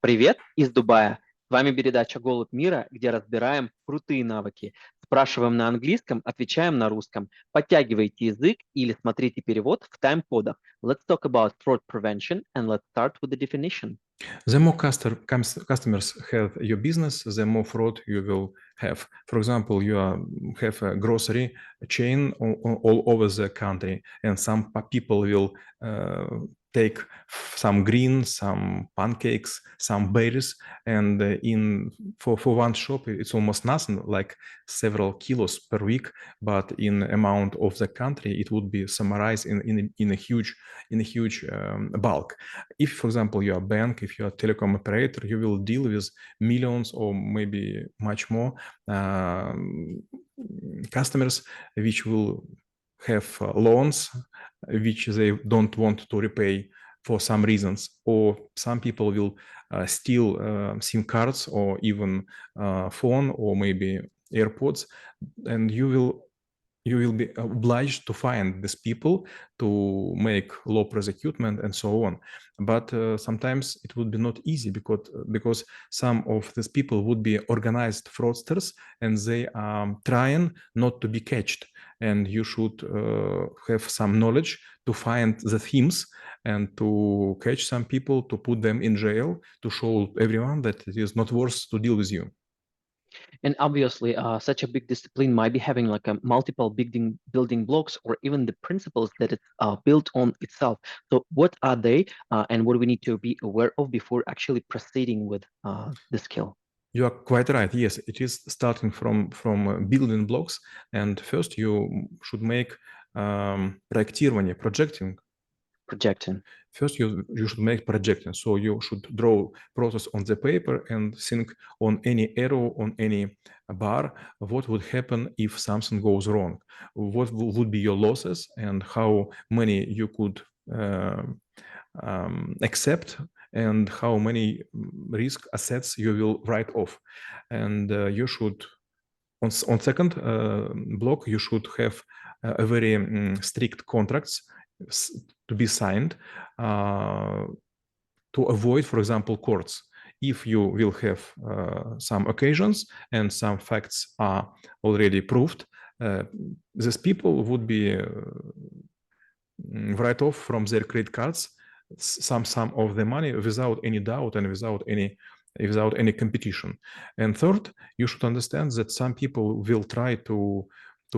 Привет из Дубая. С вами передача «ГолубьМира», где разбираем крутые навыки. Спрашиваем на английском, отвечаем на русском. Подтягивайте язык или смотрите перевод в тайм-кодах. Let's talk about fraud prevention and let's start with the definition. The more customers have your business, the more fraud you will have. For example, have a grocery chain all over the country, and some people will take some greens, some pancakes, some berries, and for one shop it's almost nothing, like several kilos per week. But in amount of the country, it would be summarized in a huge bulk. If, for example, you're a bank, if you're a telecom operator, you will deal with millions or maybe much more customers which will have loans which they don't want to repay for some reasons, or some people will steal SIM cards or even phone or maybe AirPods, and you will be obliged to find these people to make law prosecutment and so on. But sometimes it would be not easy because some of these people would be organized fraudsters and they are trying not to be catched. And you should have some knowledge to find the themes and to catch some people, to put them in jail, to show everyone that it is not worth to deal with you. And obviously, such a big discipline might be having like a multiple building blocks or even the principles that it's built on itself. So what are they and what do we need to be aware of before actually proceeding with the skill? You are quite right. Yes, it is starting from building blocks, and first you should make проектирование, projecting. Projecting. First, you should make projecting. So you should draw process on the paper and think on any arrow, on any bar, what would happen if something goes wrong? What would be your losses and how many you could accept, and how many risk assets you will write off. And you should, on second block, you should have a very strict contracts to be signed to avoid, for example, courts. If you will have some occasions and some facts are already proved, these people would be write off from their credit cards some of the money without any doubt and without any competition. And third, you should understand that some people will try to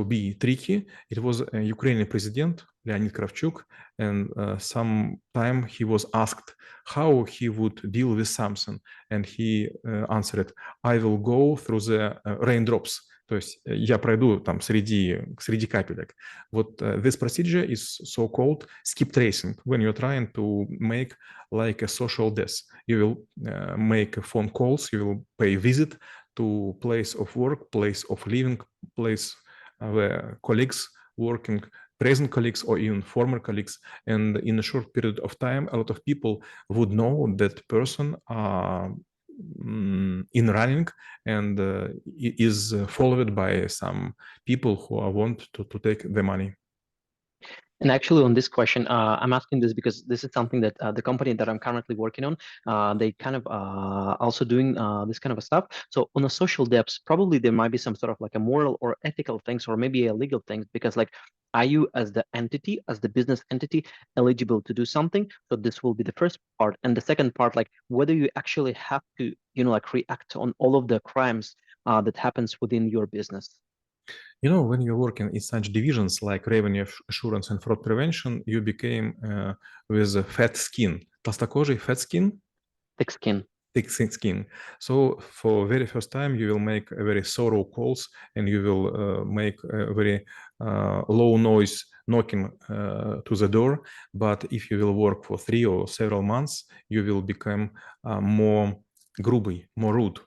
be tricky. It was a Ukrainian president, Leonid Kravchuk, and sometime he was asked how he would deal with something, and he answered, "I will go through the raindrops." То есть я пройду там среди капелек. Вот this procedure is so-called skip tracing. When you're trying to make like a social death, you will make phone calls, you will pay visit to place of work, place of living, place where colleagues working, present colleagues or even former colleagues, and in a short period of time, a lot of people would know that person in running and is followed by some people who want to take the money. And actually, on this question, I'm asking this because this is something that the company that I'm currently working on, they kind of also doing this kind of stuff. So on a social depths, probably there might be some sort of like a moral or ethical things, or maybe a legal things, because like, are you as the entity, as the business entity, eligible to do something? So this will be the first part. And the second part, like whether you actually have to, like react on all of the crimes that happens within your business. You know, when you're working in such divisions like revenue assurance and fraud prevention, you became with a fat skin. Толстокожий, fat skin? Thick skin. Thick skin. So for very first time, you will make a very thorough calls and you will make a very low noise knocking to the door. But if you will work for 3 or several months, you will become more грубый, more rude.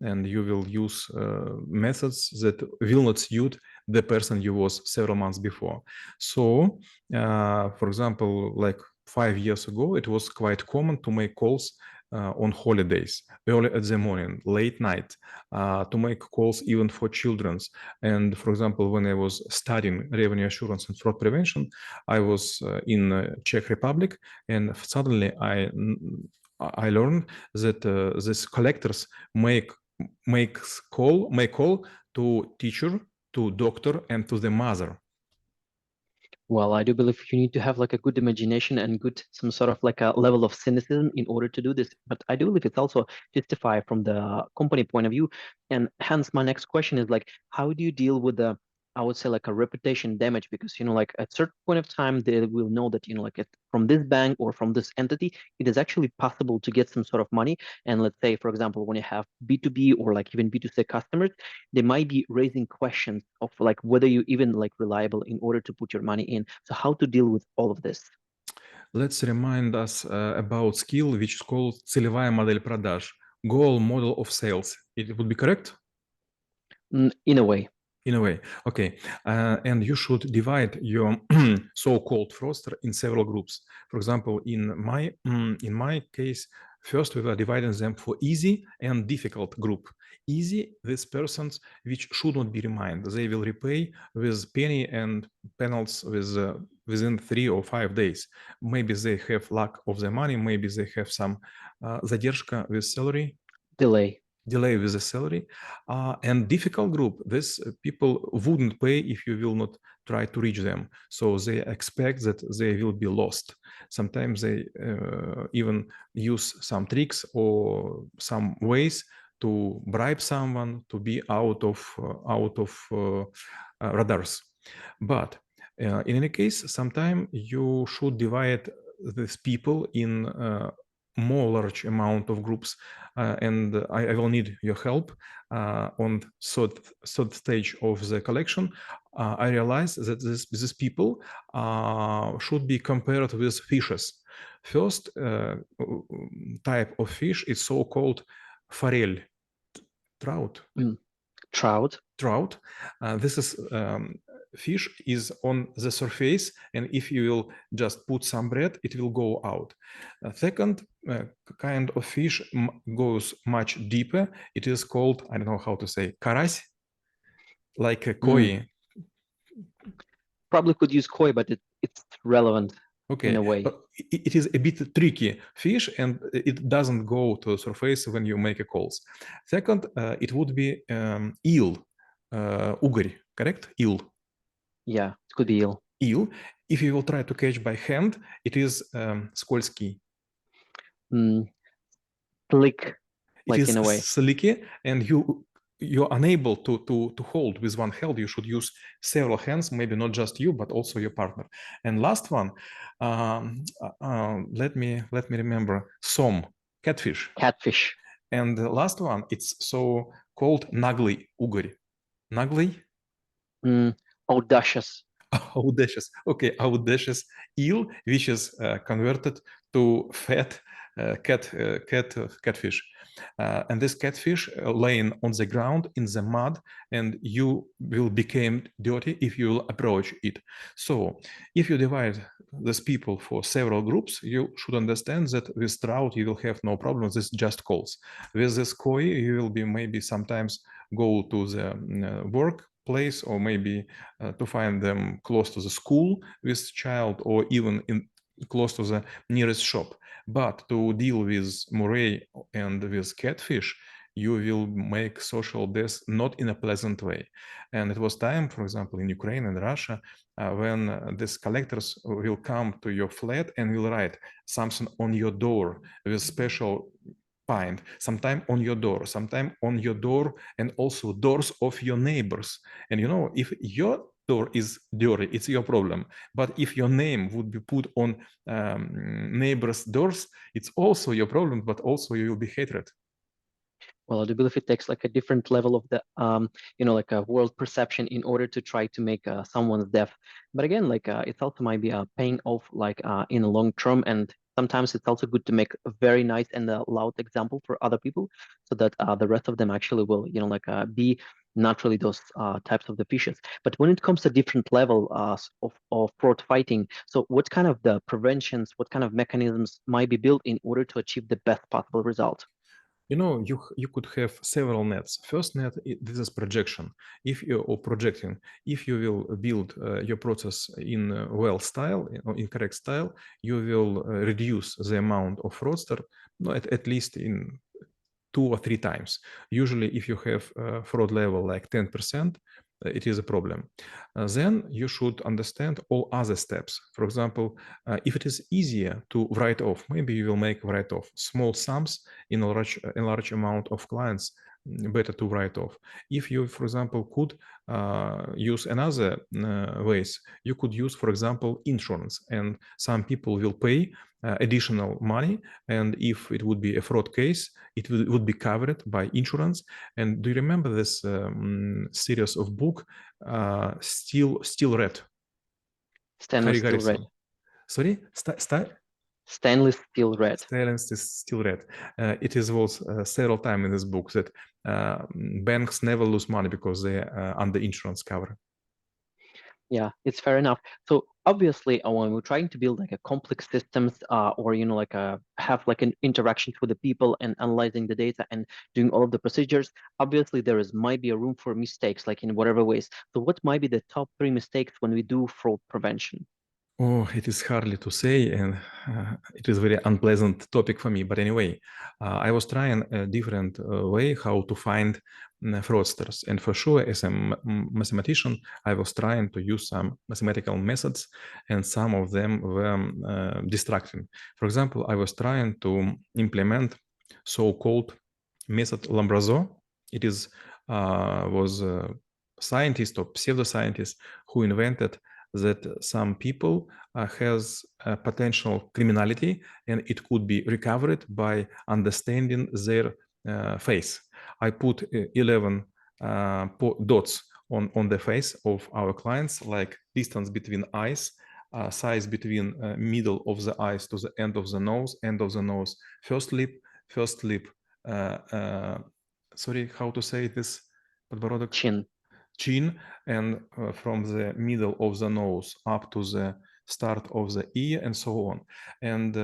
And you will use methods that will not suit the person you was several months before. So, for example, like 5 years ago, it was quite common to make calls on holidays, early at the morning, late night, to make calls even for children's. And for example, when I was studying revenue assurance and fraud prevention, I was in Czech Republic, and suddenly I learned that these collectors make call to teacher, to doctor, and to the mother. Well, I do believe you need to have like a good imagination and good some sort of like a level of cynicism in order to do this. But I do believe it's also justified from the company point of view. And hence my next question is like, how do you deal with the, I would say like a reputation damage? Because like at certain point of time they will know that like from this bank or from this entity, it is actually possible to get some sort of money. And let's say, for example, when you have B2B or like even B2C customers, they might be raising questions of like whether you even like reliable in order to put your money in. So how to deal with all of this? Let's remind us about skill which is called целевая модель продаж, goal model of sales. It would be correct? In a way. In a way, okay. And you should divide your so-called fraudster in several groups. For example, in my case, first we were dividing them for easy and difficult group. Easy, these persons which should not be reminded. They will repay with penny and penalties within 3 or 5 days. Maybe they have lack of the money. Maybe they have some задержка with salary. Delay with the salary. And difficult group, this people wouldn't pay if you will not try to reach them. So they expect that they will be lost. Sometimes they even use some tricks or some ways to bribe someone to be out of radars. But in any case, sometimes you should divide these people in more large amount of groups, and I will need your help on third stage of the collection. I realized that these people should be compared with fishes. First type of fish is so-called forel, trout. Trout. This is fish is on the surface, and if you will just put some bread, it will go out. Second kind of fish goes much deeper. It is called, I don't know how to say, карась, like a koi. Probably could use koi, but it's relevant. Okay, in a way. But it is a bit tricky fish, and it doesn't go to the surface when you make a calls. Second, it would be eel, угорь, correct? Eel. Yeah, it could be eel. Eel. If you will try to catch by hand, it is скользкий. Slick, like it is in a way. Slicky, and you're unable to hold with one hand. You should use several hands, maybe not just you, but also your partner. And last one, let me remember, catfish. Catfish. And the last one, it's so called наглый угорь. Наглый? Audacious. Audacious. Okay, audacious eel, which is converted to fat catfish. And this catfish laying on the ground in the mud, and you will become dirty if you will approach it. So if you divide these people for several groups, you should understand that with trout you will have no problem. This just calls. With this koi, you will be maybe sometimes go to the workplace, or maybe to find them close to the school with child, or even close to the nearest shop. But to deal with moray and with catfish, you will make social death not in a pleasant way. And it was time, for example, in Ukraine and Russia, when these collectors will come to your flat and will write something on your door with special paint, sometime on your door, sometime on your door, and also doors of your neighbors. And if your door is dirty, it's your problem. But if your name would be put on neighbors' doors, it's also your problem, but also you will be hated. Well, I do believe it takes like a different level of the, like a world perception in order to try to make someone's death. But again, like it's also might be paying off like in a long term, and sometimes it's also good to make a very nice and loud example for other people, so that the rest of them actually will, be naturally those types of the fishes. But when it comes to different level of fraud fighting, so what kind of the preventions, what kind of mechanisms might be built in order to achieve the best possible result? You know, you could have several nets. First net, this is projection. If you or projecting, if you will build your process in well style, in correct style, you will reduce the amount of fraudster, no, at least in 2 or 3 times. Usually, if you have a fraud level like 10%, it is a problem. Then you should understand all other steps. For example, if it is easier to write off, maybe you will make write-off. Small sums in a large amount of clients, better to write off. If you, for example, could use another ways, you could use, for example, insurance, and some people will pay additional money, and if it would be a fraud case, it would be covered by insurance. And do you remember this series of book, Still Red? Stainless steel red. Sorry? Stainless steel red. Stainless steel red. It is was several times in this book that banks never lose money because they are under insurance cover. Yeah, it's fair enough. So obviously, when we're trying to build like a complex systems, or like have like an interactions with the people and analyzing the data and doing all of the procedures, obviously might be a room for mistakes, like in whatever ways. So what might be the top 3 mistakes when we do fraud prevention? Oh, it is hardly to say, and it is a very unpleasant topic for me. But anyway, I was trying a different way how to find fraudsters. And for sure, as a mathematician, I was trying to use some mathematical methods, and some of them were distracting. For example, I was trying to implement so-called method Lambrazzo. It was a scientist or pseudoscientist who invented that some people has potential criminality, and it could be recovered by understanding their face. I put 11 dots on the face of our clients, like distance between eyes, size between middle of the eyes to the end of the nose, first lip, sorry, how to say this? Chin, and from the middle of the nose up to the start of the ear, and so on. And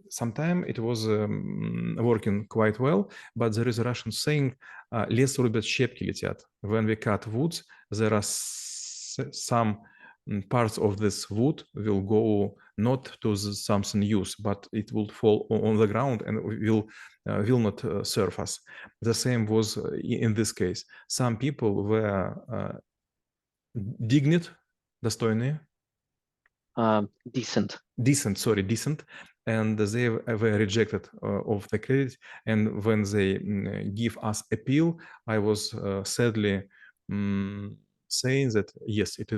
sometimes it was working quite well, but there is a Russian saying, лес рубят, щепки летят. When we cut woods, there are some parts of this wood will go not to something use, but it will fall on the ground and will not serve us. The same was in this case. Some people were достойные. Decent, and they were rejected of the credit. And when they give us appeal, I was sadly saying that yes, it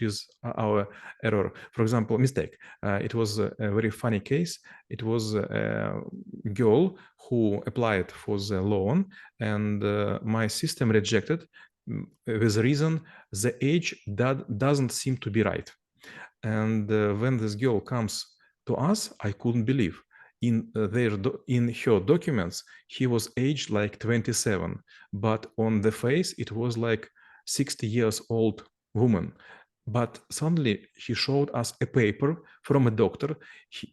is our error. For example, mistake. It was a very funny case. It was a girl who applied for the loan, and my system rejected with the reason the age doesn't seem to be right. And when this girl comes to us, I couldn't believe. In her documents, he was aged like 27, but on the face it was like 60 years old woman. But suddenly she showed us a paper from a doctor.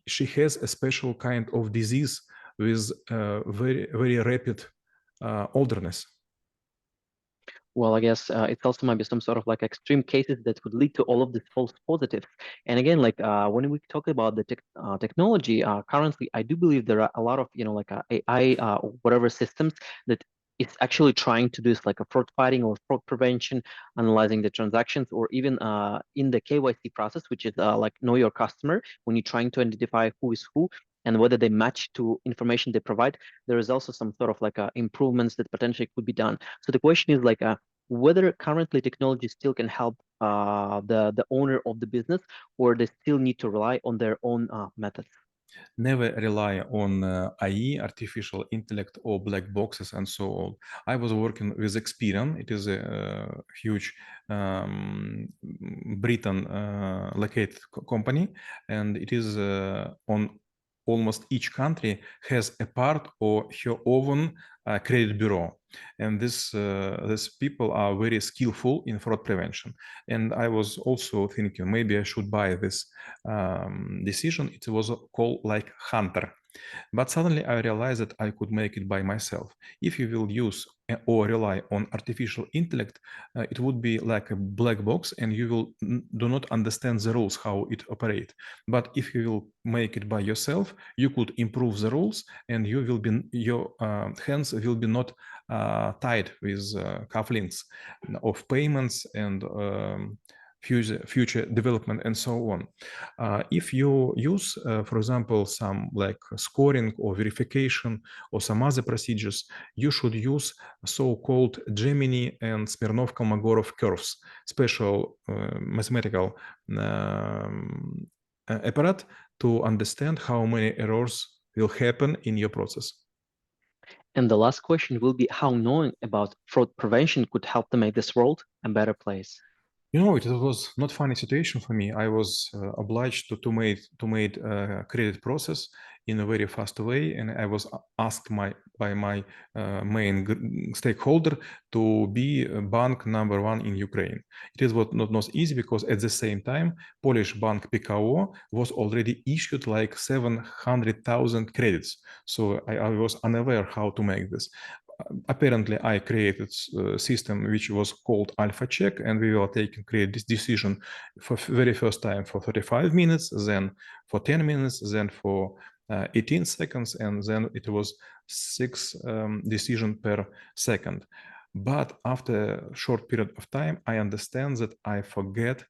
She has a special kind of disease with very, very rapid olderness. Well, I guess it's also might be some sort of like extreme cases that would lead to all of these false positives. And again, like when we talk about the technology, currently, I do believe there are a lot of, like AI or whatever systems that it's actually trying to do is like a fraud fighting or fraud prevention, analyzing the transactions, or even in the KYC process, which is like know your customer, when you're trying to identify who is who and whether they match to information they provide. There is also some sort of like improvements that potentially could be done. So the question is like whether currently technology still can help the owner of the business, or they still need to rely on their own methods. Never rely on AI, artificial intellect, or black boxes and so on. I was working with Experian. It is a huge Britain located company, and it is on almost each country has a part or her own credit bureau. And these people are very skillful in fraud prevention. And I was also thinking maybe I should buy this decision. It was called like Hunter. But suddenly I realized that I could make it by myself. If you will use or rely on artificial intellect, it would be like a black box and you will do not understand the rules, how it operate. But if you will make it by yourself, you could improve the rules and you will be, your hands will be not tied with cufflinks of payments and future development and so on. If you use, for example, some like scoring or verification or some other procedures, you should use so-called Gemini and Smirnov-Kolmogorov curves, special mathematical apparatus to understand how many errors will happen in your process. And the last question will be how knowing about fraud prevention could help to make this world a better place. You know, it was not funny situation for me. I was obliged to make credit process in a very fast way, and I was asked by my main stakeholder to be bank number one in Ukraine. It was not easy because at the same time, Polish bank PKO was already issued like 700,000 credits. So I was unaware how to make this. Apparently, I created a system which was called Alpha Check, and we were taking create this decision for very first time for 35 minutes, then for 10 minutes, then for 18 seconds, and then it was 6 decisions per second. But after a short period of time, I understand that I forgot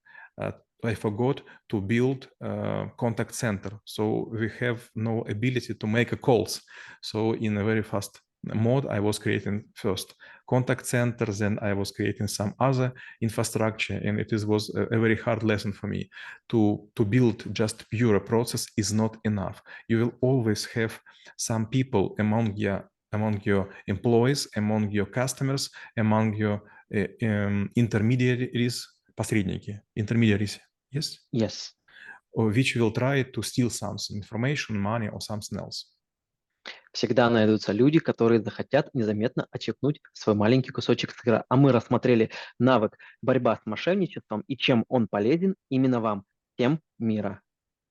to build a contact center. So we have no ability to make calls. So in a very fast mode, I was creating first contact center, then I was creating some other infrastructure, and it was a very hard lesson for me. To build just pure process is not enough. You will always have some people among your employees, among your customers, among your intermediaries, intermediaries, yes? Yes. Or which will try to steal something, information, money, or something else. Всегда найдутся люди, которые захотят незаметно отщипнуть свой маленький кусочек сыра. А мы рассмотрели навык борьба с мошенничеством и чем он полезен именно вам. Всем мира.